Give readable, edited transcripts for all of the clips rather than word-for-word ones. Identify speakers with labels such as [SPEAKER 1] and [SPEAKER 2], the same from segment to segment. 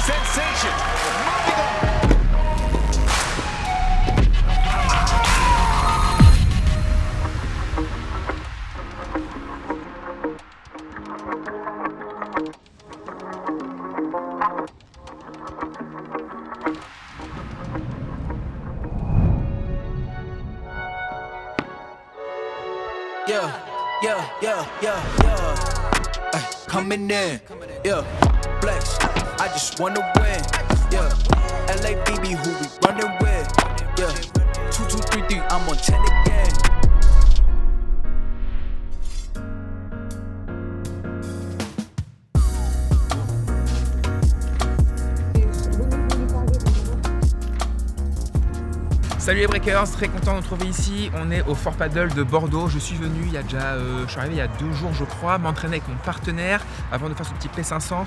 [SPEAKER 1] Sensation. Moving on.
[SPEAKER 2] Coming in, yeah, flex. I just wanna win, yeah. LABB, who we running with, yeah. 2, 2, 3, 3, I'm on 10 again.
[SPEAKER 3] Salut les breakers, très content de nous retrouver ici. On est au Fort Paddle de Bordeaux. Je suis venu il y a déjà, je suis arrivé il y a 2 jours je crois, m'entraîner avec mon partenaire avant de faire ce petit P500,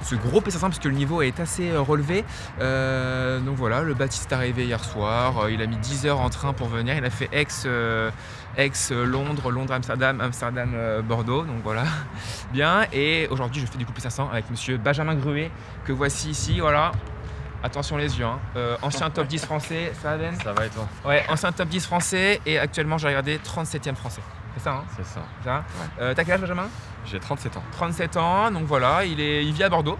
[SPEAKER 3] ce gros P500 parce que le niveau est assez relevé. Donc voilà, le Baptiste est arrivé hier soir. Il a mis 10 heures en train pour venir. Il a fait Londres, Amsterdam, Bordeaux. Donc voilà, bien. Et aujourd'hui je fais du coup P500 avec monsieur Benjamin Gruet que voici ici. Voilà. Attention les yeux, hein. Ancien top 10 français, ça va Ben ?
[SPEAKER 4] Ça va et toi ?
[SPEAKER 3] Ouais, ancien top 10 français et actuellement j'ai regardé 37e français. C'est ça, hein ?
[SPEAKER 4] C'est ça.
[SPEAKER 3] Ouais. T'as quel âge Benjamin ?
[SPEAKER 4] J'ai 37 ans.
[SPEAKER 3] 37 ans, donc voilà, il vit à Bordeaux,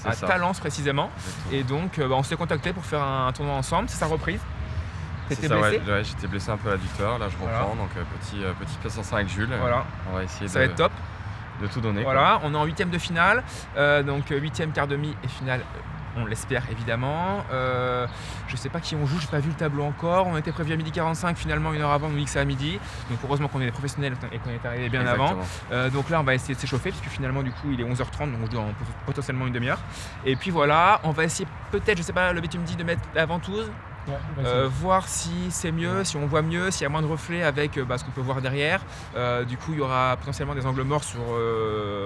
[SPEAKER 3] à
[SPEAKER 4] ça.
[SPEAKER 3] Talence précisément.
[SPEAKER 4] Exactement.
[SPEAKER 3] Et donc on s'est contacté pour faire un tournoi ensemble, c'est sa reprise. T'étais
[SPEAKER 4] ça,
[SPEAKER 3] blessé ?
[SPEAKER 4] ouais, j'étais blessé un peu à l'adducteur, là je reprends, donc petit P500 avec Jules.
[SPEAKER 3] Voilà.
[SPEAKER 4] On va essayer
[SPEAKER 3] Ça va être top.
[SPEAKER 4] de tout donner.
[SPEAKER 3] Voilà, on est en 8e de finale, donc 8e, quart demi et finale. On l'espère évidemment. Je sais pas qui on joue, j'ai pas vu le tableau encore. On était prévu à 12h45, finalement 1 heure avant, on nous dit que c'est à midi. Donc heureusement qu'on est des professionnels et qu'on est arrivé bien
[SPEAKER 4] Exactement.
[SPEAKER 3] avant. Donc là on va essayer de s'échauffer puisque finalement du coup il est 11h30, donc on joue dans potentiellement une demi-heure. Et puis voilà, on va essayer peut-être, je sais pas, le tu me dit de mettre la ventouse. Ouais, voir si c'est mieux, si on voit mieux, s'il y a moins de reflets avec ce qu'on peut voir derrière. Du coup, il y aura potentiellement des angles morts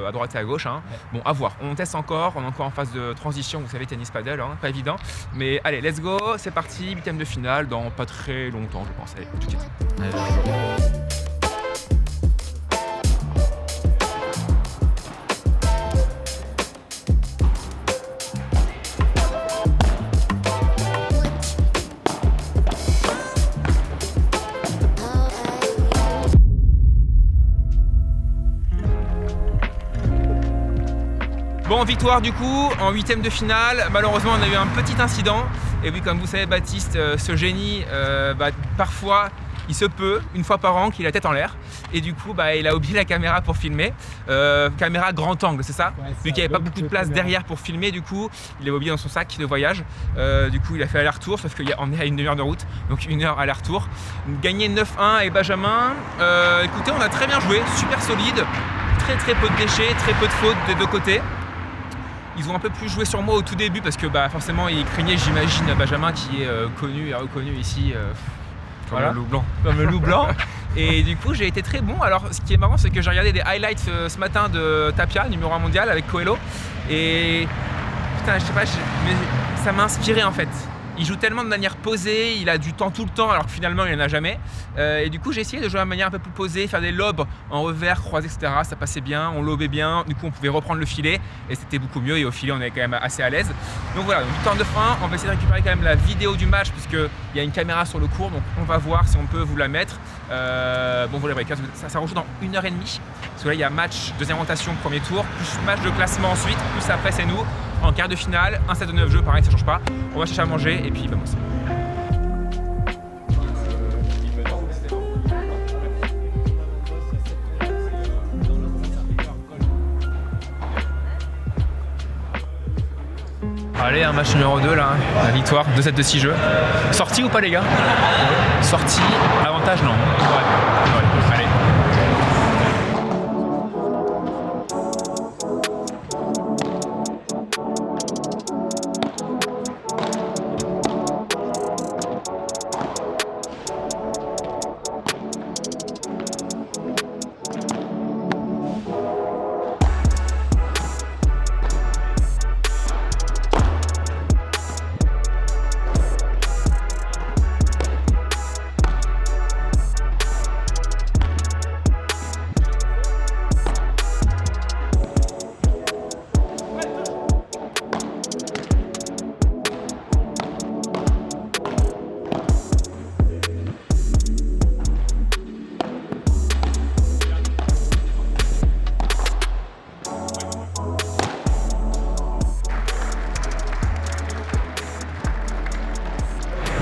[SPEAKER 3] à droite et à gauche. Hein. Ouais. Bon, à voir. On teste encore. On est encore en phase de transition. Vous savez, tennis paddle, hein, pas évident. Mais allez, let's go. C'est parti. 8e de finale dans pas très longtemps, je pense. Allez, tout de suite. Bon, victoire du coup, en 8e de finale. Malheureusement, on a eu un petit incident. Et oui, comme vous savez, Baptiste, ce génie, parfois, il se peut, une fois par an, qu'il a la tête en l'air. Et du coup, il a oublié la caméra pour filmer. Caméra grand angle, c'est ça ? Ouais, vu qu'il n'y avait pas beaucoup de place derrière pour filmer, du coup, il l'a oublié dans son sac de voyage. Du coup, il a fait aller-retour, sauf qu'on est à 1 demi-heure de route, donc 1 heure aller-retour. Gagné 9-1 et Benjamin. Écoutez, on a très bien joué, super solide. Très peu de déchets, très peu de fautes des deux côtés. Ils ont un peu plus joué sur moi au tout début parce que forcément ils craignaient, j'imagine, Benjamin qui est connu et reconnu ici
[SPEAKER 4] comme le loup blanc.
[SPEAKER 3] Comme le loup blanc. Et du coup j'ai été très bon. Alors ce qui est marrant c'est que j'ai regardé des highlights ce matin de Tapia, numéro 1 mondial avec Coelho. Et putain je sais pas, mais ça m'a inspiré en fait. Il joue tellement de manière posée, il a du temps tout le temps alors que finalement il n'en a jamais. Et du coup j'ai essayé de jouer de manière un peu plus posée, faire des lobes en revers, croisés, etc. Ça passait bien, on lobait bien, du coup on pouvait reprendre le filet et c'était beaucoup mieux et au filet on est quand même assez à l'aise. Donc voilà, victoire de fin, on va essayer de récupérer quand même la vidéo du match puisqu'il y a une caméra sur le court donc on va voir si on peut vous la mettre. Bon vous les breakers, ça rejoue dans 1h30 parce que là il y a match, deuxième rotation, premier tour, plus match de classement ensuite, plus après c'est nous. En quart de finale, un set de 9 jeux, pareil, ça change pas. On va chercher à manger et puis vamos. Allez, un match numéro 2 là, la victoire, 2 sets de 6 jeux. Sortie ou pas les gars ? Sortie, avantage non. Ouais. Allez.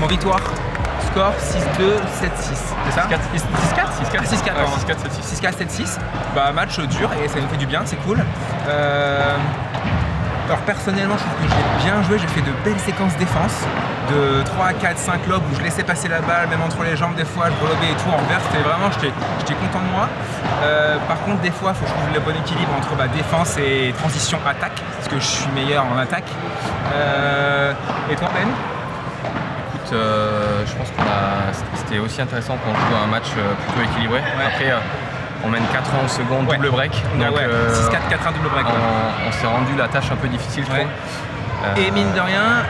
[SPEAKER 3] Bon, victoire. Score 6-2, 7-6. C'est ça 6-4 6-4, pardon. 6-4, 7-6. Bah, match dur et ça nous fait du bien, c'est cool. Alors personnellement, je trouve que j'ai bien joué, j'ai fait de belles séquences défense, de 3, 4, 5 lobes où je laissais passer la balle, même entre les jambes des fois, je relobais et tout en vert, c'était vraiment, j'étais content de moi. Par contre, des fois, il faut que je trouve le bon équilibre entre défense et transition attaque, parce que je suis meilleur en attaque. Et toi, Ben ?
[SPEAKER 4] Écoute, je pense c'était aussi intéressant qu'on joue un match plutôt équilibré.
[SPEAKER 3] Ouais.
[SPEAKER 4] Après, on mène 4-1 en seconde, double break. Donc,
[SPEAKER 3] 6-4, 4-1, double break.
[SPEAKER 4] On s'est rendu la tâche un peu difficile, je trouve.
[SPEAKER 3] Et mine de rien,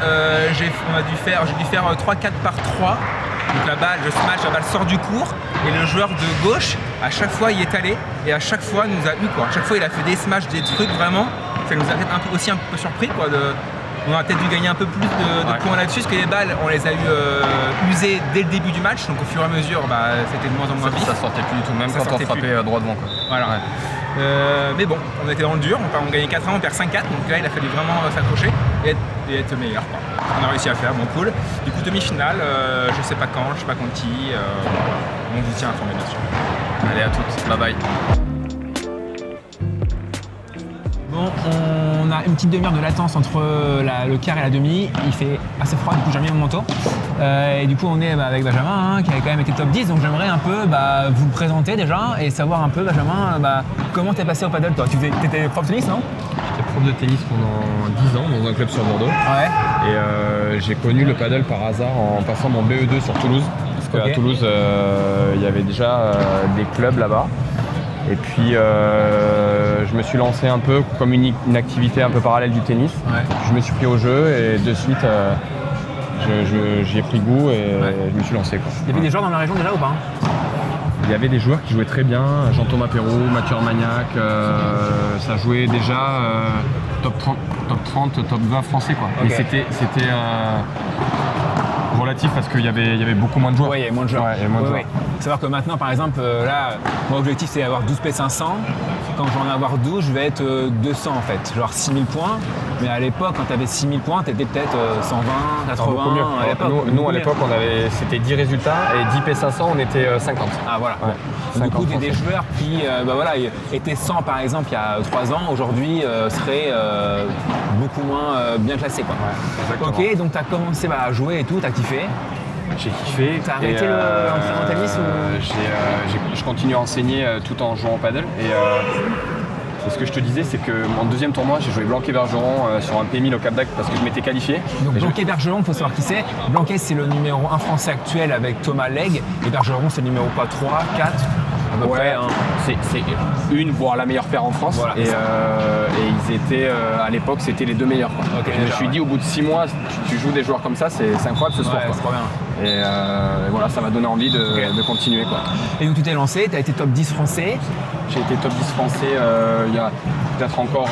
[SPEAKER 3] j'ai dû faire 3-4 par 3. Donc la balle, je smash, la balle sort du court et le joueur de gauche, à chaque fois, il est allé et à chaque fois, nous a eu quoi. À chaque fois, il a fait des smashs, des trucs vraiment. Ça nous a fait aussi un peu surpris quoi. On aurait peut-être dû gagner un peu plus de points là-dessus, parce que les balles, on les a eu usées dès le début du match, donc au fur et à mesure, c'était de moins en moins vite.
[SPEAKER 4] Ça sortait plus du tout, même
[SPEAKER 3] Ça
[SPEAKER 4] quand on frappait droit devant. Quoi.
[SPEAKER 3] Voilà. Ouais. Mais bon, on était dans le dur, on gagnait 4-1, on perd 5-4, donc là il a fallu vraiment s'accrocher et être meilleur. Quoi. On a réussi à faire, bon cool. Du coup demi-finale, je sais pas quand, je sais pas contre qui, on vous tient informé bien sûr.
[SPEAKER 4] Allez à toutes, bye bye.
[SPEAKER 5] Bon, on a une petite demi-heure de latence entre le quart et la demi. Il fait assez froid, du coup j'ai remis mon manteau. Et du coup on est avec Benjamin, qui avait quand même été top 10. Donc j'aimerais un peu vous le présenter déjà et savoir un peu, Benjamin, comment t'es passé au paddle toi. Tu étais prof de tennis, non?
[SPEAKER 6] J'étais prof de tennis pendant 10 ans dans un club sur Bordeaux.
[SPEAKER 5] Ouais.
[SPEAKER 6] Et j'ai connu le paddle par hasard en passant mon BE2 sur Toulouse. Parce qu'à Toulouse, il y avait déjà des clubs là-bas. Et puis je me suis lancé un peu comme une activité un peu parallèle du tennis.
[SPEAKER 5] Ouais.
[SPEAKER 6] Je me suis pris au jeu et de suite j'y ai pris goût et je me suis lancé. Quoi.
[SPEAKER 5] Il y avait des joueurs dans la région déjà ou pas?
[SPEAKER 6] Il y avait des joueurs qui jouaient très bien, Jean-Thomas Perrault, Mathieu Armagnac, ça jouait déjà top 30, top 20 français. Quoi.
[SPEAKER 5] Okay.
[SPEAKER 6] Et c'était relatif parce qu'il y avait beaucoup moins de joueurs.
[SPEAKER 5] Oui, il y avait moins de joueurs.
[SPEAKER 6] Ouais, il y avait moins de joueurs.
[SPEAKER 5] Faut savoir que maintenant, par exemple, là, mon objectif c'est d'avoir 12 P500. Quand je vais en avoir 12, je vais être 200 en fait, genre 6000 points. Mais à l'époque, quand tu avais 6000 points, tu étais peut-être 120, 80.
[SPEAKER 6] Beaucoup mieux.
[SPEAKER 5] À l'époque,
[SPEAKER 6] nous à l'époque, c'était 10 résultats et 10 P500, on était 50.
[SPEAKER 5] Ah voilà.
[SPEAKER 6] Ouais.
[SPEAKER 5] Du coup, il y a des
[SPEAKER 6] français.
[SPEAKER 5] joueurs qui étaient 100 par exemple il y a 3 ans, aujourd'hui seraient beaucoup moins bien classés. Quoi.
[SPEAKER 6] Exactement.
[SPEAKER 5] Ok, donc tu as commencé à jouer et tout, tu as kiffé.
[SPEAKER 6] J'ai kiffé.
[SPEAKER 5] T'as arrêté l'entraînement tennis ou...
[SPEAKER 6] Je continue à enseigner tout en jouant au paddle. Et ce que je te disais, c'est que mon deuxième tournoi, j'ai joué Blanquet-Bergeron sur un P1000 au Cap d'Agde parce que je m'étais qualifié.
[SPEAKER 5] Donc Blanquet-Bergeron, il faut savoir qui c'est. Blanquet, c'est le numéro 1 français actuel avec Thomas Legge. Et Bergeron, c'est le numéro 3, 4 à peu près.
[SPEAKER 6] C'est une, voire la meilleure paire en France.
[SPEAKER 5] Voilà,
[SPEAKER 6] et ils étaient, à l'époque, c'était les deux meilleurs. Quoi.
[SPEAKER 5] Okay,
[SPEAKER 6] je me suis dit, au bout de 6 mois, tu joues des joueurs comme ça, c'est incroyable ce sport.
[SPEAKER 5] Ouais, c'est trop bien.
[SPEAKER 6] Et voilà, ça m'a donné envie de continuer. Quoi.
[SPEAKER 5] Et donc tu t'es lancé, tu as été top 10 français.
[SPEAKER 6] J'ai été top 10 français il y a peut-être encore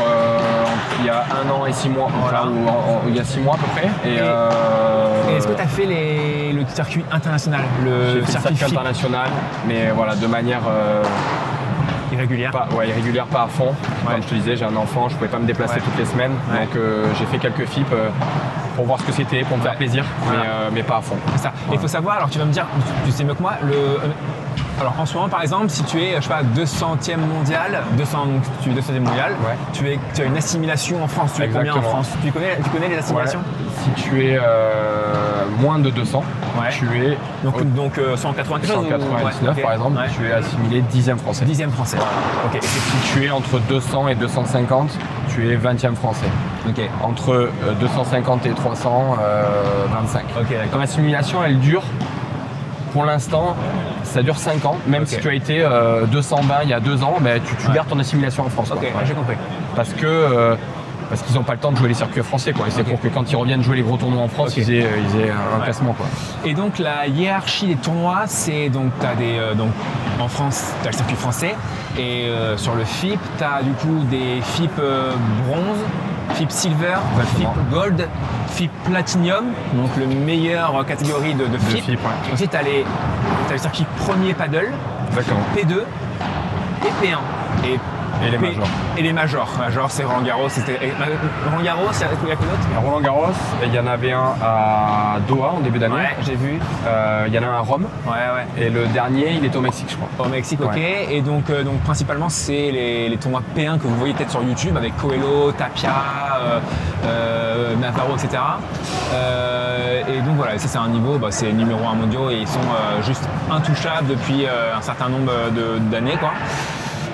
[SPEAKER 6] il y a 1 an et 6 mois,
[SPEAKER 5] Voilà.
[SPEAKER 6] il y a 6 mois à peu près. Et
[SPEAKER 5] est-ce que tu as fait le circuit international,
[SPEAKER 6] j'ai
[SPEAKER 5] le
[SPEAKER 6] fait le
[SPEAKER 5] circuit
[SPEAKER 6] circuit
[SPEAKER 5] FIP
[SPEAKER 6] international, mais voilà, de manière
[SPEAKER 5] irrégulière?
[SPEAKER 6] irrégulière, pas à fond. Comme je te disais, j'ai un enfant, je pouvais pas me déplacer toutes les semaines.
[SPEAKER 5] Ouais.
[SPEAKER 6] Donc j'ai fait quelques FIP pour voir ce que c'était, pour me faire plaisir,
[SPEAKER 5] Voilà.
[SPEAKER 6] mais pas à fond.
[SPEAKER 5] C'est ça. Et il faut savoir, alors tu vas me dire, tu sais mieux que moi, alors en ce moment par exemple, si tu es, je sais pas, 200e mondial, 200e mondial,
[SPEAKER 6] Ouais.
[SPEAKER 5] tu as une assimilation en France. Tu es combien en
[SPEAKER 6] Exactement.
[SPEAKER 5] France? Tu connais les assimilations?
[SPEAKER 6] Ouais. Si tu es moins de 200,
[SPEAKER 5] Ouais.
[SPEAKER 6] tu es
[SPEAKER 5] Donc 180 quelque chose,
[SPEAKER 6] 199
[SPEAKER 5] ou...
[SPEAKER 6] par exemple,
[SPEAKER 5] Ouais.
[SPEAKER 6] tu es assimilé 10e français.
[SPEAKER 5] 10e français. Ok.
[SPEAKER 6] Si tu es entre 200 et 250, tu es 20e français.
[SPEAKER 5] Ok.
[SPEAKER 6] Entre 250 et 300, 25.
[SPEAKER 5] Ok, d'accord.
[SPEAKER 6] Ton assimilation, elle dure, pour l'instant, ça dure 5 ans. Même
[SPEAKER 5] Ok.
[SPEAKER 6] si tu as été 220 il y a 2 ans, ben, tu gardes ton assimilation en France.
[SPEAKER 5] Ok,
[SPEAKER 6] quoi.
[SPEAKER 5] j'ai compris.
[SPEAKER 6] Parce qu'ils n'ont pas le temps de jouer les circuits français. Quoi. Et c'est pour que quand ils reviennent jouer les gros tournois en France,
[SPEAKER 5] Ok.
[SPEAKER 6] ils aient un classement. Quoi.
[SPEAKER 5] Et donc la hiérarchie des tournois, c'est donc tu as donc en France, tu as le circuit français et sur le FIP, tu as du coup des FIP bronze, FIP silver,
[SPEAKER 6] Exactement.
[SPEAKER 5] FIP gold, FIP platinum, donc le meilleur catégorie de FIP.
[SPEAKER 6] FIP, ouais.
[SPEAKER 5] Ensuite, tu as le circuit premier paddle,
[SPEAKER 6] Exactement.
[SPEAKER 5] P2 et P1. Et
[SPEAKER 6] Et les majors.
[SPEAKER 5] Et les majors. Majors, c'est Roland Garros. Roland Garros, il y a quoi d'autre?
[SPEAKER 6] À Roland Garros, il y en avait un à Doha en début d'année.
[SPEAKER 5] Ouais, j'ai vu.
[SPEAKER 6] Il y en a un à Rome.
[SPEAKER 5] Ouais.
[SPEAKER 6] Et le dernier, il est au Mexique, je crois.
[SPEAKER 5] Au Mexique, ok.
[SPEAKER 6] Ouais.
[SPEAKER 5] Et donc principalement, c'est les tournois P1 que vous voyez peut-être sur YouTube avec Coelho, Tapia, Navarro, etc. Et donc voilà, ça c'est un niveau, c'est numéro 1 mondiaux et ils sont juste intouchables depuis un certain nombre d'années, quoi.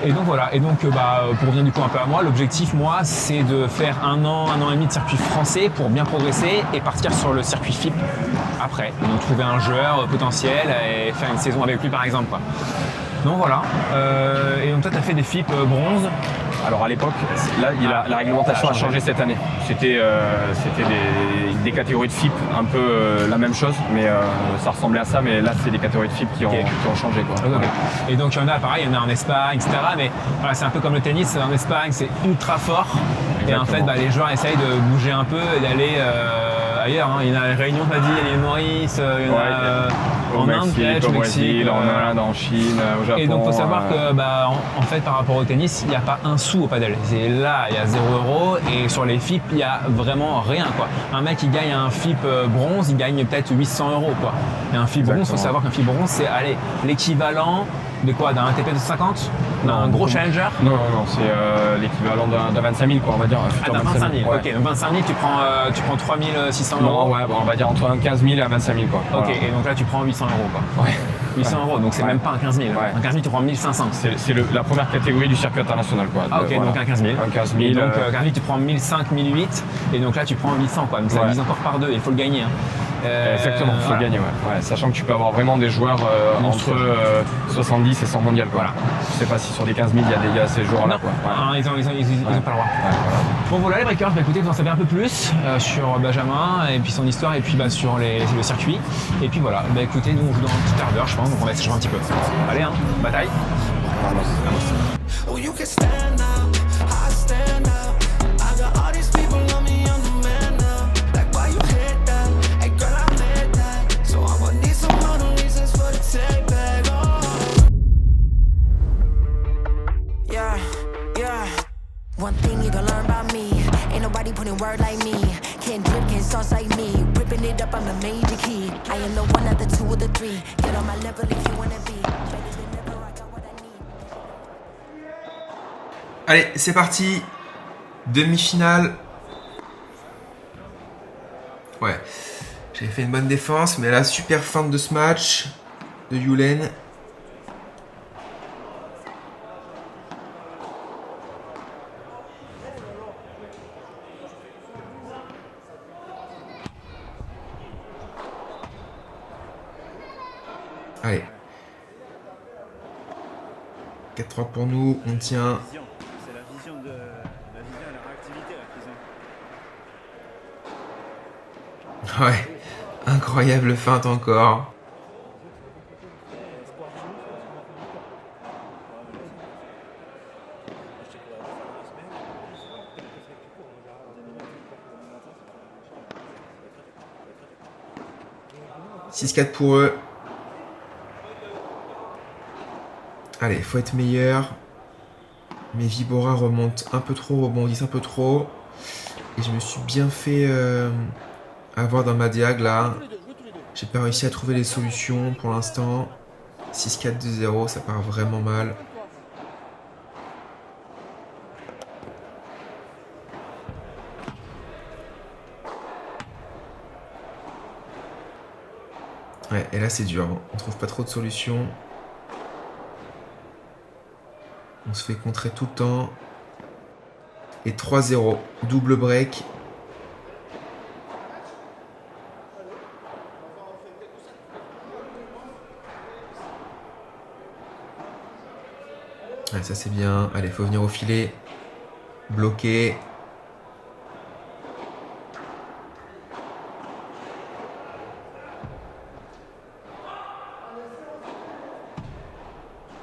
[SPEAKER 5] Et donc voilà, pour revenir du coup un peu à moi, l'objectif moi c'est de faire un an et demi de circuit français pour bien progresser et partir sur le circuit FIP après. Donc trouver un joueur potentiel et faire une saison avec lui par exemple, quoi. Donc voilà, et donc toi tu as fait des FIP bronze.
[SPEAKER 6] Alors à l'époque, là, la réglementation a changé cette année. C'était des catégories de FIP, un peu la même chose, mais ça ressemblait à ça, mais là c'est des catégories de FIP qui ont changé, quoi.
[SPEAKER 5] Okay. Et donc il y en a pareil, il y en a en Espagne, etc. Mais voilà, c'est un peu comme le tennis, en Espagne c'est ultra fort. Exactement. Et en fait les joueurs essayent de bouger un peu et d'aller ailleurs. Hein. Il y en a à Réunion, tu as dit, il y a l'île Maurice, il y en a en Inde,
[SPEAKER 6] au Brésil, en Inde, en Chine, au Japon.
[SPEAKER 5] Et donc il faut savoir que en fait par rapport au tennis, il n'y a pas un sou au padel. C'est là, il y a 0 € et sur les FIP, il n'y a vraiment rien, quoi. Un mec qui gagne un FIP bronze, il gagne peut-être 800 €, quoi. Et un FIP bronze, il faut savoir qu'un FIP bronze, c'est l'équivalent de quoi? D'un ATP de 50? Non, un gros challenger?
[SPEAKER 6] Non, c'est l'équivalent d'un 25 000, quoi, on va dire.
[SPEAKER 5] D'un 25 000, ok. Donc 25 000, tu prends 3 600 €.
[SPEAKER 6] Non, ouais, on va dire entre 15 000 et 25 000, quoi.
[SPEAKER 5] Ok,
[SPEAKER 6] voilà.
[SPEAKER 5] Et donc là, tu prends 800 €, quoi.
[SPEAKER 6] Ouais.
[SPEAKER 5] 800 €, donc c'est même pas un 15 000.
[SPEAKER 6] Ouais.
[SPEAKER 5] Un 15 000, tu prends 1500.
[SPEAKER 6] C'est la première catégorie du circuit international, quoi.
[SPEAKER 5] Ah, ok,
[SPEAKER 6] voilà.
[SPEAKER 5] donc un 15 000.
[SPEAKER 6] Un 15 000.
[SPEAKER 5] Et donc, 15 000, tu prends 1500, 1008. Et donc là, tu prends 800, quoi. Donc ça divise encore par 2. Il faut le gagner. Hein.
[SPEAKER 6] Exactement, il faut le gagner, ouais. Sachant que tu peux avoir vraiment des joueurs entre 70 et 100 mondiales, quoi. Voilà. Je sais pas si sur les 15 000, il y a ces joueurs-là, quoi. Ouais.
[SPEAKER 5] Ils ont pas le droit. Ouais, voilà. Bon, voilà les breakers. Écoutez, vous en savez un peu plus sur Benjamin et puis son histoire et puis sur le circuit. Et puis voilà, écoutez, nous on joue dans un petit quart d'heure, je pense, donc on va essayer de jouer un petit peu. Allez, hein, bataille.
[SPEAKER 2] Oh, you can stand now, I stand out. I got all these people on me, I'm the man now. Like why you hit that? Hey girl, I made that. So I'm gonna need some other reasons for the take back. Oh. Yeah.
[SPEAKER 7] One thing you gon' learn about me, ain't nobody putting word like me. Can't drip, can't sauce like me. Ripping it up, I'm a major key. I am the one, not the two or the three. Get on my level if you wanna be. Better than ever, I got what I need.
[SPEAKER 3] Allez, c'est parti. Demi-finale. Ouais, j'avais fait une bonne défense, mais là, super fin de ce match de Yulen. Allez. 4-3 pour nous, on tient.
[SPEAKER 1] C'est la vision et la réactivité qu'ils ont.
[SPEAKER 3] Ouais, incroyable feinte encore. « 6-4 pour eux. Allez, faut être meilleur. Mais Vibora remonte un peu trop, rebondissent un peu trop. Et je me suis bien fait avoir dans ma diag là. J'ai pas réussi à trouver les solutions pour l'instant. 6-4-2-0, ça part vraiment mal. Ouais, et là c'est dur, hein. On trouve pas trop de solutions. On se fait contrer tout le temps. Et 3-0, double break. Ouais, ça c'est bien. Allez, faut venir au filet. Bloqué.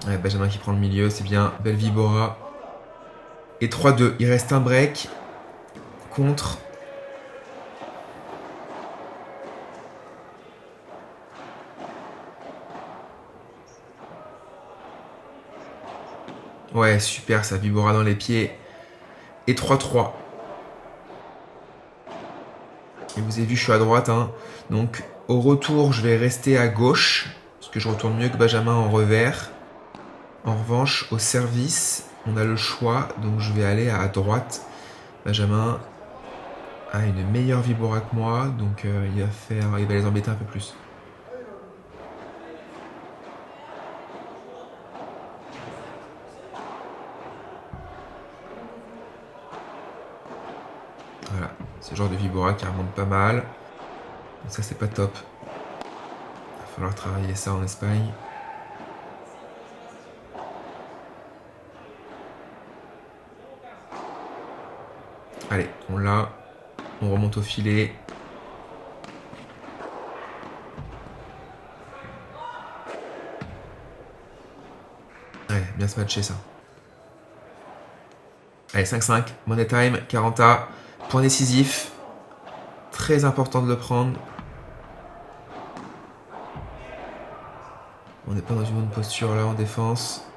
[SPEAKER 3] Ouais, Benjamin qui prend le milieu, c'est bien. Belle Vibora. Et 3-2. Il reste un break. Contre. Ouais, super, ça Vibora dans les pieds. Et 3-3. Et vous avez vu, je suis à droite. Hein. Donc, au retour, je vais rester à gauche. Parce que je retourne mieux que Benjamin en revers. En revanche, au service, on a le choix. Donc, je vais aller à droite. Benjamin a une meilleure Vibora que moi. Donc, il va les embêter un peu plus. Voilà, c'est le genre de Vibora qui remonte pas mal. Donc ça, c'est pas top. Il va falloir travailler ça en Espagne. Allez, on l'a. On remonte au filet. Ouais, bien se matcher ça. Allez, 5-5, money time, 40A. Point décisif, très important de le prendre. On n'est pas dans une bonne posture là en défense.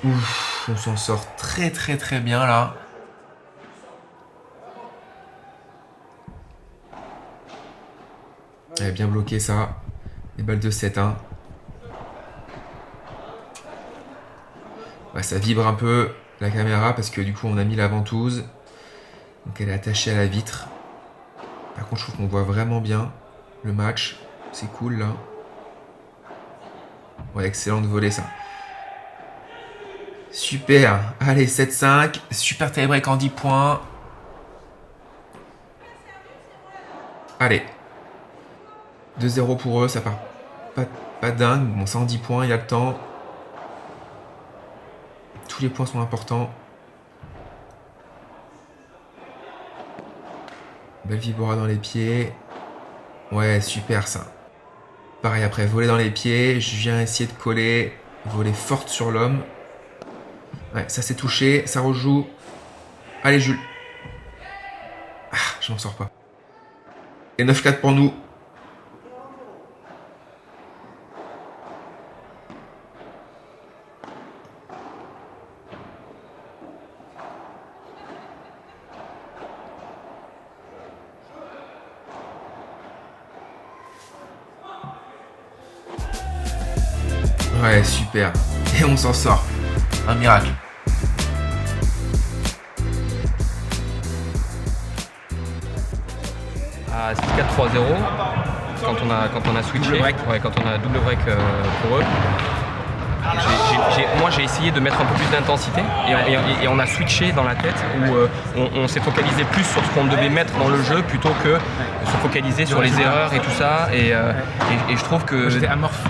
[SPEAKER 3] Ouf, on s'en sort très bien là. Elle est bien bloqué ça. Les balles de 7, hein. Ouais, ça vibre un peu la caméra parce que du coup on a mis la ventouse. Donc elle est attachée à la vitre. Par contre je trouve qu'on voit vraiment bien le match. C'est cool là. Ouais, excellente volée ça. Super. Allez, 7-5. Super tie-break en 10 points. Allez. 2-0 pour eux, ça part pas dingue. Bon, ça en 10 points, il y a le temps. Tous les points sont importants. Belle Vibora dans les pieds. Ouais, super ça. Pareil après, voler dans les pieds. Je viens essayer de coller. Voler forte sur l'homme. Ouais, ça c'est touché. Ça rejoue. Allez, Jules. Ah, je m'en sors pas. Et 9-4 pour nous. Ouais, super. Et on s'en sort. Un miracle.
[SPEAKER 4] À 6-4-3-0, quand on a switché, quand on a double break pour eux, moi j'ai essayé de mettre un peu plus d'intensité et on a switché dans la tête où on s'est focalisé plus sur ce qu'on devait mettre dans le jeu plutôt que se focaliser sur les erreurs et tout ça. Et je trouve que...
[SPEAKER 5] J'étais amorphe.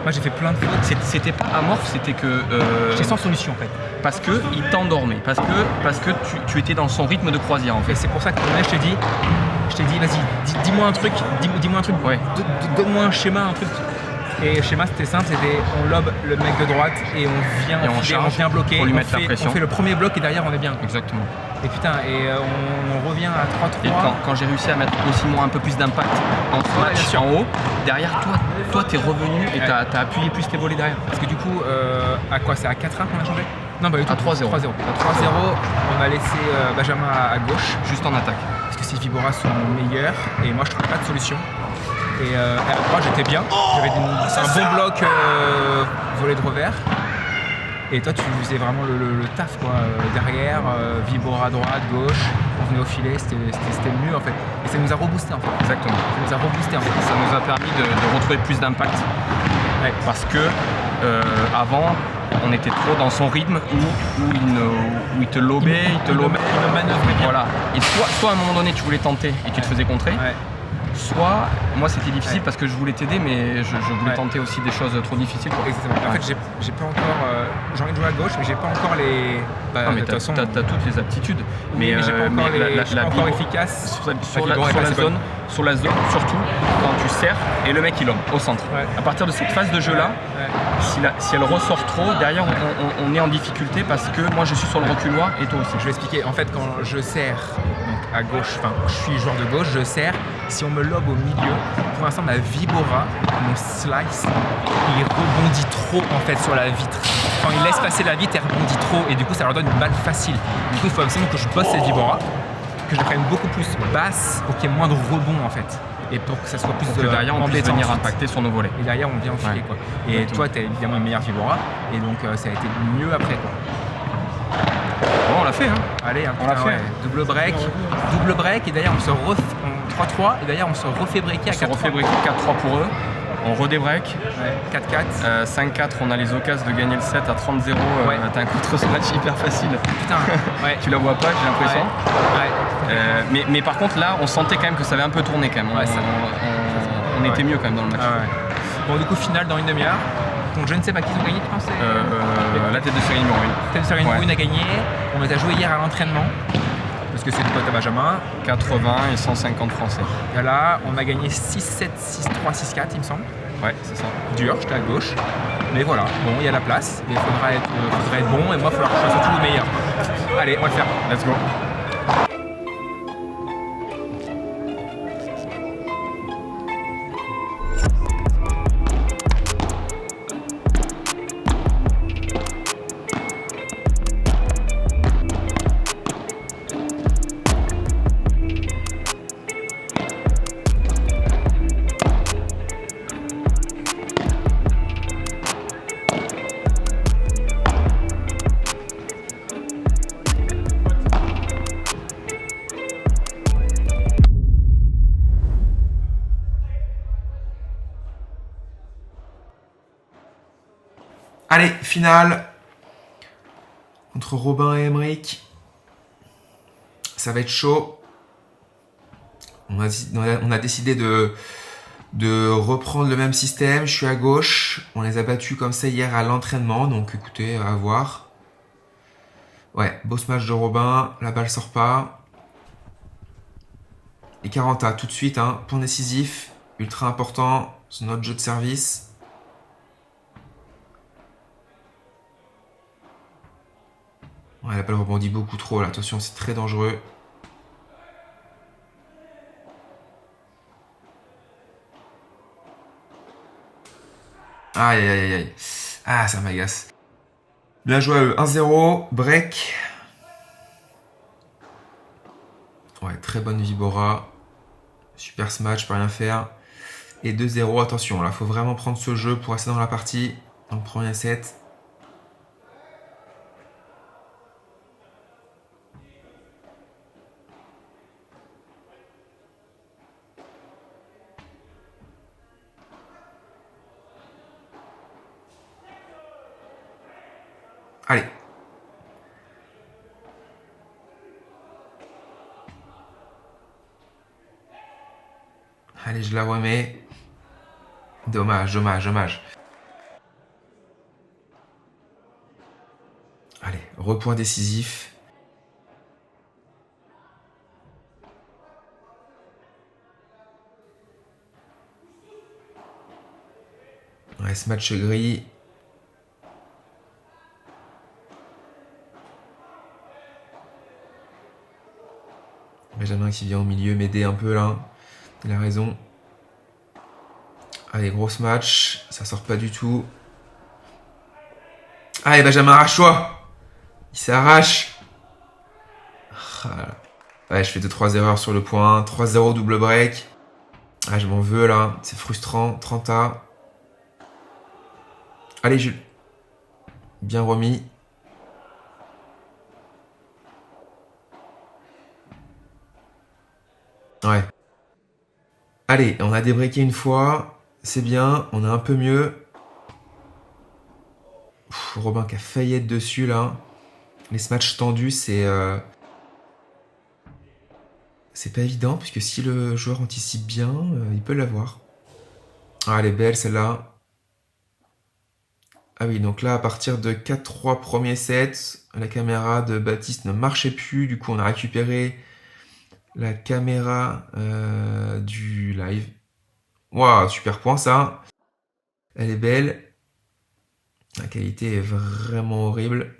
[SPEAKER 5] Moi j'ai fait plein de fautes.
[SPEAKER 4] C'était pas amorphe, c'était que...
[SPEAKER 5] J'étais sans solution en fait.
[SPEAKER 4] Parce qu'il t'endormait, parce que tu étais dans son rythme de croisière en fait.
[SPEAKER 5] Et c'est pour ça que je t'ai dit, vas-y, dis-moi un truc, dis-moi un truc,
[SPEAKER 4] ouais.
[SPEAKER 5] Donne-moi un schéma, un truc. Et le schéma c'était simple, c'était on lobe le mec de droite et on vient on vient bloquer,
[SPEAKER 4] pour lui mettre la pression.
[SPEAKER 5] On fait le premier bloc et derrière on est bien.
[SPEAKER 4] Exactement.
[SPEAKER 5] Et putain, on revient à 3-3.
[SPEAKER 4] Et quand j'ai réussi à mettre aussi moi un peu plus d'impact en match en haut, derrière toi t'es revenu et t'as appuyé plus tes volets derrière.
[SPEAKER 5] Parce que du coup, à quoi, c'est à 4-1 qu'on a changé? Non, bah,
[SPEAKER 4] à 3-0.
[SPEAKER 5] À 3-0, on a laissé Benjamin à gauche.
[SPEAKER 4] Juste en attaque.
[SPEAKER 5] Parce que ses Vibora sont meilleurs et moi je trouve pas de solution. Et à droite j'étais bien, j'avais un bon bloc volé de revers. Et toi tu faisais vraiment le taf quoi, derrière, Vibora à droite, gauche, on venait au filet, c'était le mieux en fait. Et ça nous a reboosté en fait.
[SPEAKER 4] Exactement.
[SPEAKER 5] Ça nous a reboosté en fait.
[SPEAKER 4] Ça nous a permis de retrouver plus d'impact. Ouais. Parce que avant on était trop dans son rythme où il te lobait, il me manœuvrait bien. Voilà. Et soit à un moment donné tu voulais tenter et tu te faisais contrer. Ouais. Soit, moi c'était difficile parce que je voulais t'aider, mais je voulais tenter aussi des choses trop difficiles.
[SPEAKER 5] Exactement. En fait, j'ai pas encore. J'ai envie de jouer à gauche, mais j'ai pas encore les.
[SPEAKER 4] Non, mais t'as toutes les aptitudes. Mais
[SPEAKER 5] j'ai pas encore la encore efficace.
[SPEAKER 4] Sur la zone, surtout quand tu serres et le mec il homme au centre. Ouais. À partir de cette phase de jeu là, si elle ressort trop, derrière on est en difficulté parce que moi je suis sur le reculoir et toi aussi.
[SPEAKER 5] Je vais expliquer. En fait, quand je serre
[SPEAKER 3] à gauche, enfin je suis joueur de gauche, je sers. Si on me lobe au milieu, pour l'instant ma vibora, mon slice, il rebondit trop en fait sur la vitre. Quand il laisse passer la vitre, elle rebondit trop et du coup ça leur donne une balle facile. Du coup il faut absolument que je bosse cette vibora, que je la prenne beaucoup plus basse pour qu'il y ait moins de rebond en fait. Et pour que ça soit plus
[SPEAKER 4] Pour que derrière on puisse
[SPEAKER 3] embêtant
[SPEAKER 4] venir
[SPEAKER 3] ensuite.
[SPEAKER 4] impacter sur nos volets.
[SPEAKER 3] Et derrière on vient enfiler quoi. Et
[SPEAKER 4] Exactement.
[SPEAKER 3] toi tu as évidemment une meilleure vibora et donc ça a été mieux après quoi.
[SPEAKER 4] Bon, on l'a fait, hein.
[SPEAKER 3] Allez,
[SPEAKER 4] On l'a fait.
[SPEAKER 3] double break et d'ailleurs on se refait 3-3 et d'ailleurs on se refait breaker à
[SPEAKER 4] On se
[SPEAKER 3] 4-3.
[SPEAKER 4] refait breaker 4-3 pour eux. On redébreak.
[SPEAKER 3] Ouais, 4-4.
[SPEAKER 4] 5-4, on a les occasions de gagner le set à 30-0.
[SPEAKER 3] Ouais.
[SPEAKER 4] T'as un contre-match hyper facile.
[SPEAKER 3] Putain, ouais.
[SPEAKER 4] Tu la vois pas, j'ai l'impression.
[SPEAKER 3] Ouais.
[SPEAKER 4] Mais par contre, là, on sentait quand même que ça avait un peu tourné quand même.
[SPEAKER 3] Ouais,
[SPEAKER 4] On
[SPEAKER 3] Ouais.
[SPEAKER 4] était mieux quand même dans le match.
[SPEAKER 3] Ah ouais. Bon, du coup, finale dans une demi-heure. Donc, je ne sais pas qui ont gagné, tu penses
[SPEAKER 4] La tête de série numéro 1.
[SPEAKER 3] Tête de série numéro
[SPEAKER 4] Ouais.
[SPEAKER 3] 1 a gagné. On les a joués hier à l'entraînement. Parce que c'est le pote à Benjamin.
[SPEAKER 4] 80 et 150 français.
[SPEAKER 3] Et là, on a gagné 6-7, 6-3, 6-4, il me semble.
[SPEAKER 4] Ouais, c'est ça.
[SPEAKER 3] Dur, j'étais à gauche. Mais voilà, bon, il y a la place. Mais il faudra être bon. Et moi, il faudra que je sois surtout le meilleur. Allez, on va le faire.
[SPEAKER 4] Let's go.
[SPEAKER 8] Allez, finale contre Robin et Emeric. Ça va être chaud. On a décidé de reprendre le même système. Je suis à gauche. On les a battus comme ça hier à l'entraînement. Donc écoutez, à voir. Ouais, beau match de Robin. La balle sort pas. Et 40A tout de suite. Hein, point décisif. Ultra important. C'est notre jeu de service. Ouais, la balle rebondit beaucoup trop là. Attention, c'est très dangereux. Aïe, aïe, aïe, aïe. Ah, ça m'agace. Bien joué à eux. 1-0, break. Ouais, très bonne Vibora. Super smash, je peux rien faire. Et 2-0, attention, là, faut vraiment prendre ce jeu pour rester dans la partie. Dans le premier set. Allez. Allez, je la remets. Dommage, dommage, dommage. Allez, repoint décisif. Ouais, ce match gris. Benjamin qui vient au milieu m'aider un peu là. Il a raison. Allez, gros match. Ça sort pas du tout. Allez, Benjamin, arrache-toi. Il s'arrache. Ouais, je fais 2-3 erreurs sur le point. 3-0 double break. Ah, je m'en veux là. C'est frustrant. 30A. Allez, Jules. Bien remis. Ouais. Allez, on a débreaké une fois. C'est bien, on est un peu mieux. Robin qui a failli être dessus là. Les matchs tendus, c'est pas évident, puisque si le joueur anticipe bien, il peut l'avoir. Ah, elle est belle celle-là. Ah oui, donc là, à partir de 4-3 premier set, la caméra de Baptiste ne marchait plus. Du coup, on a récupéré la caméra du live. Waouh, super point ça. Elle est belle. La qualité est vraiment horrible.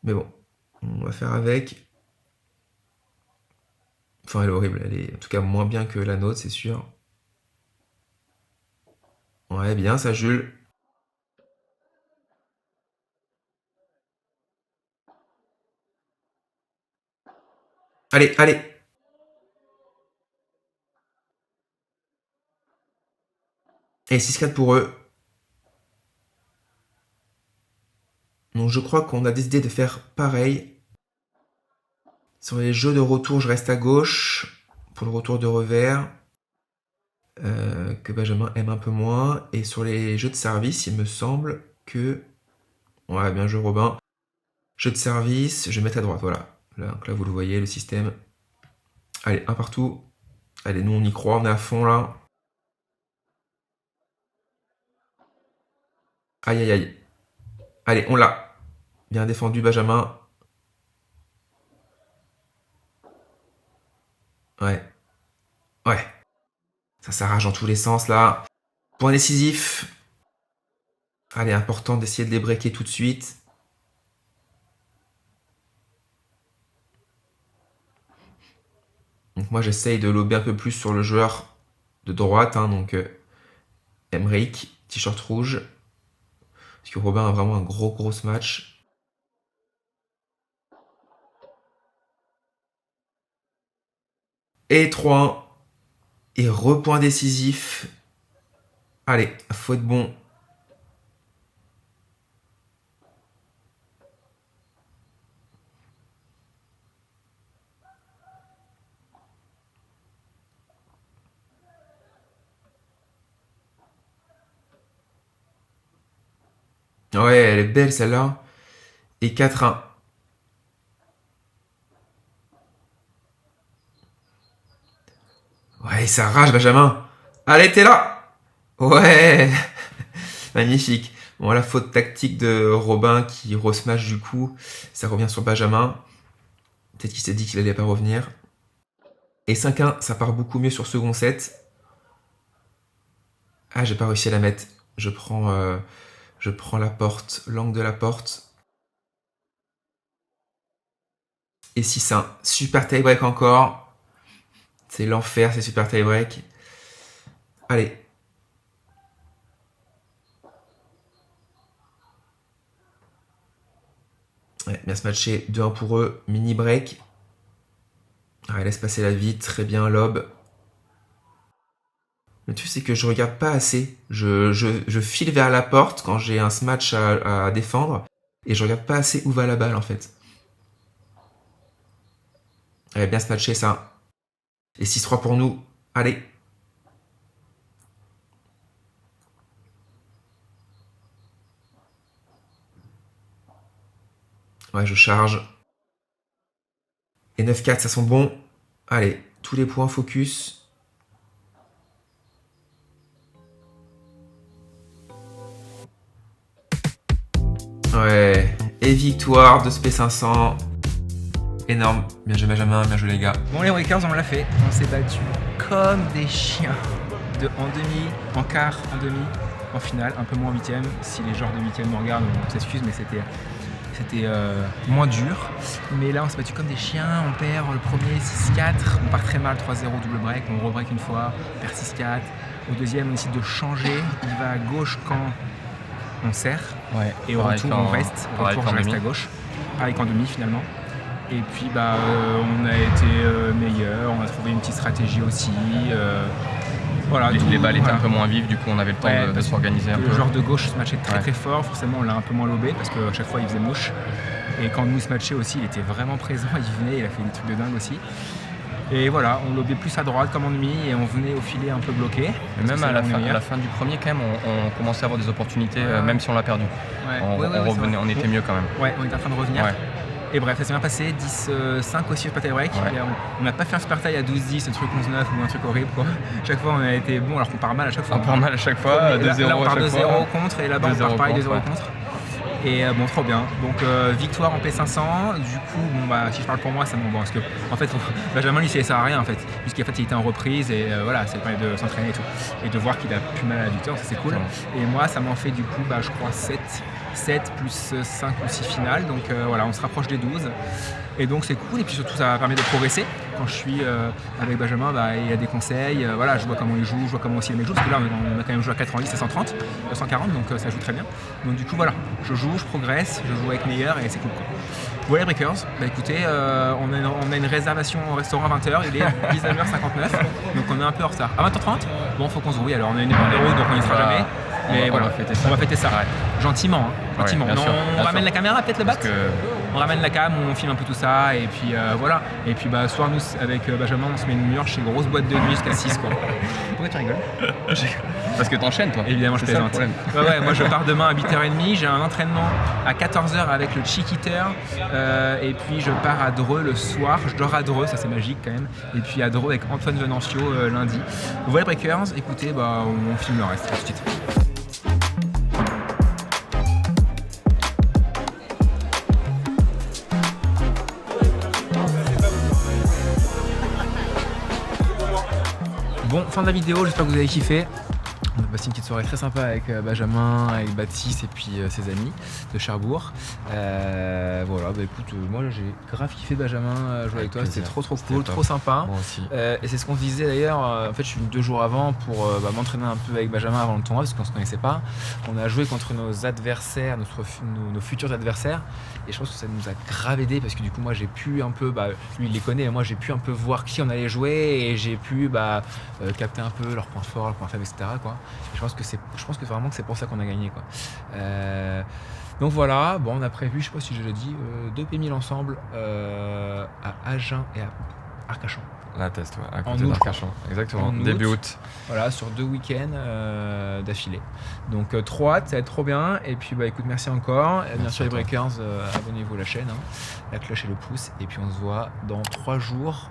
[SPEAKER 8] Mais bon, on va faire avec. Enfin, elle est horrible. Elle est en tout cas moins bien que la nôtre, c'est sûr. Ouais, bien ça, Jules. Allez, allez. Et 6-4 pour eux. Donc je crois qu'on a décidé de faire pareil. Sur les jeux de retour, je reste à gauche. Pour le retour de revers. Que Benjamin aime un peu moins. Et sur les jeux de service, il me semble que... Ouais, bien joué Robin. Jeu de service, je vais mettre à droite, voilà. Là, donc là, vous le voyez, le système. Allez, un partout. Allez, nous, on y croit, on est à fond, là. Aïe, aïe, aïe. Allez, on l'a. Bien défendu, Benjamin. Ouais. Ouais. Ça s'arrache dans tous les sens, là. Point décisif. Allez, important d'essayer de les breaker tout de suite. Donc moi, j'essaye de lober un peu plus sur le joueur de droite. Hein, donc, Emric, t-shirt rouge. Parce que Robin a vraiment un gros match. Et 3-1. Et repoint décisif. Allez, faut être bon. Ouais, elle est belle celle-là. Et 4-1. Ouais, ça rage, Benjamin. Allez, t'es là. Ouais. Magnifique. Bon, la faute tactique de Robin qui re-smash du coup. Ça revient sur Benjamin. Peut-être qu'il s'est dit qu'il allait pas revenir. Et 5-1, ça part beaucoup mieux sur second set. Ah, j'ai pas réussi à la mettre. Je prends la porte, l'angle de la porte. Et 6-1. Super tie-break encore. C'est l'enfer, c'est super tie-break. Allez. Ouais, bien se matcher. 2-1 pour eux. Mini break. Ouais, laisse passer la vie. Très bien, lob. Le truc, c'est que je regarde pas assez. Je file vers la porte quand j'ai un smash à défendre. Et je regarde pas assez où va la balle, en fait. Allez, bien se matcher, ça. Et 6-3 pour nous. Allez. Ouais, je charge. Et 9-4, ça sent bon. Allez, tous les points focus. Ouais. Et victoire de ce P500. Énorme. Bien joué Benjamin, bien joué les gars.
[SPEAKER 3] Bon, les Breakers, on l'a fait. On s'est battu comme des chiens. En demi, en quart, en demi, en finale, un peu moins en huitième. Si les joueurs de huitième nous regardent, on s'excuse, mais c'était moins dur. Mais là, on s'est battu comme des chiens. On perd le premier 6-4. On part très mal, 3-0 double break. On rebreak une fois, on perd 6-4. Au deuxième, on décide de changer. Il va à gauche quand on serre.
[SPEAKER 4] Ouais,
[SPEAKER 3] et au retour, on reste. Au retour, je reste à gauche. Pareil qu'en demi, finalement. Et puis on a été meilleur, on a trouvé une petite stratégie aussi. Voilà,
[SPEAKER 4] les balles étaient un peu moins vives, du coup on avait le temps de s'organiser un peu.
[SPEAKER 3] Le joueur de gauche se matchait très fort, forcément on l'a un peu moins lobé parce qu'à chaque fois il faisait mouche. Et quand nous se matchait aussi, il était vraiment présent, il venait, il a fait des trucs de dingue aussi. Et voilà, on lobait plus à droite comme en demi et on venait au filet un peu bloqué.
[SPEAKER 4] Et même à la fin du premier, quand même, on commençait à avoir des opportunités, même si on l'a perdu. On revenait, on était mieux quand même.
[SPEAKER 3] Ouais, on était en train de revenir. Ouais. Et bref, ça s'est bien passé, 10-5 aussi au super tie-break. On n'a pas fait un super tie à 12-10, un truc 11-9 ou un truc horrible quoi. Chaque fois on a été bon alors qu'on part mal à chaque fois.
[SPEAKER 4] On part mal à chaque fois, 2-0
[SPEAKER 3] là on part
[SPEAKER 4] à chaque
[SPEAKER 3] 2-0
[SPEAKER 4] fois.
[SPEAKER 3] contre et là-bas on part pareil 2-0 contre. Et bon, trop bien. Donc victoire en P500. Du coup, bon bah si je parle pour moi, c'est bon parce que en fait Benjamin lui ça sert à rien en fait, puisqu'en fait il était en reprise et voilà, ça permet de s'entraîner et tout. Et de voir qu'il a plus mal à la victoire, ça c'est cool. Et moi ça m'en fait du coup je crois 7 7 plus 5 ou 6 finales. Donc voilà, on se rapproche des 12. Et donc c'est cool, et puis surtout ça permet de progresser. Quand je suis avec Benjamin, il y a des conseils, voilà, je vois comment il joue, je vois comment aussi il joue, parce que là on a quand même joué à 90 et 130, 140, donc ça joue très bien. Donc du coup voilà, je joue, je progresse, je joue avec meilleur et c'est cool quoi. Voilà les Breakers, écoutez, on a une réservation au restaurant à 20h, il est 19h59, donc on est un peu en retard. À 20h30, bon faut qu'on se rouille, alors on a une épreuve de route donc on y sera jamais. Mais voilà, on va fêter ça. Gentiment, hein. Gentiment.
[SPEAKER 6] Ouais,
[SPEAKER 3] on ramène la caméra, peut-être le bat.
[SPEAKER 6] Que...
[SPEAKER 3] On ramène la cam, on filme un peu tout ça, et puis voilà. Et puis soir, nous, avec Benjamin, on se met une mûre chez grosse boîte de nuit jusqu'à 6 quoi. Pourquoi tu rigoles?
[SPEAKER 6] Parce que t'enchaînes toi.
[SPEAKER 3] Évidemment, je
[SPEAKER 6] C'est ça,
[SPEAKER 3] plaisante.
[SPEAKER 6] le problème.
[SPEAKER 3] Ouais, moi je pars demain à 8h30, j'ai un entraînement à 14h avec le Chiquiter, et puis je pars à Dreux le soir, je dors à Dreux, ça c'est magique quand même, et puis à Dreux avec Antoine Venancio lundi. Voilà Breakers, écoutez, on filme le reste tout de suite. Bon, fin de la vidéo, j'espère que vous avez kiffé. On a passé une petite soirée très sympa avec Benjamin, avec Baptiste et puis ses amis de Cherbourg. Voilà, écoute, moi j'ai grave kiffé Benjamin jouer avec toi, c'était trop cool, trop sympa.
[SPEAKER 6] Moi aussi.
[SPEAKER 3] Et c'est ce qu'on se disait d'ailleurs, en fait je suis venu 2 jours avant pour m'entraîner un peu avec Benjamin avant le tournoi parce qu'on se connaissait pas. On a joué contre nos adversaires, nos futurs adversaires, et je pense que ça nous a grave aidé parce que du coup moi j'ai pu un peu, lui il les connaît, mais moi j'ai pu un peu voir qui on allait jouer et j'ai pu capter un peu leurs points forts, leurs points faibles, etc. quoi. Et je pense que vraiment que c'est pour ça qu'on a gagné quoi. Donc voilà, bon on a prévu, je sais pas si je l'ai dit, 2 P1000 ensemble à Agen et à Arcachon.
[SPEAKER 6] La test, ouais, à
[SPEAKER 3] En
[SPEAKER 6] côté
[SPEAKER 3] août,
[SPEAKER 6] d'Arcachon. Exactement,
[SPEAKER 3] En août.
[SPEAKER 6] début août.
[SPEAKER 3] Voilà, sur 2 week-ends d'affilée. Donc trop hâte, ça va être trop bien. Et puis écoute, merci encore. Bien sûr les Breakers, abonnez-vous à la chaîne, hein, la cloche et le pouce. Et puis on se voit dans 3 jours.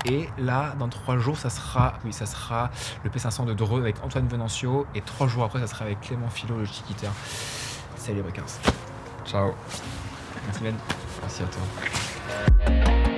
[SPEAKER 3] Et là, dans 3 jours, ça sera le P500 de Dreux avec Antoine Venancio. Et 3 jours après, ça sera avec Clément Philo, le Chiquiter. Salut les Breakers.
[SPEAKER 6] Ciao.
[SPEAKER 3] Merci Ben.
[SPEAKER 6] Merci à toi.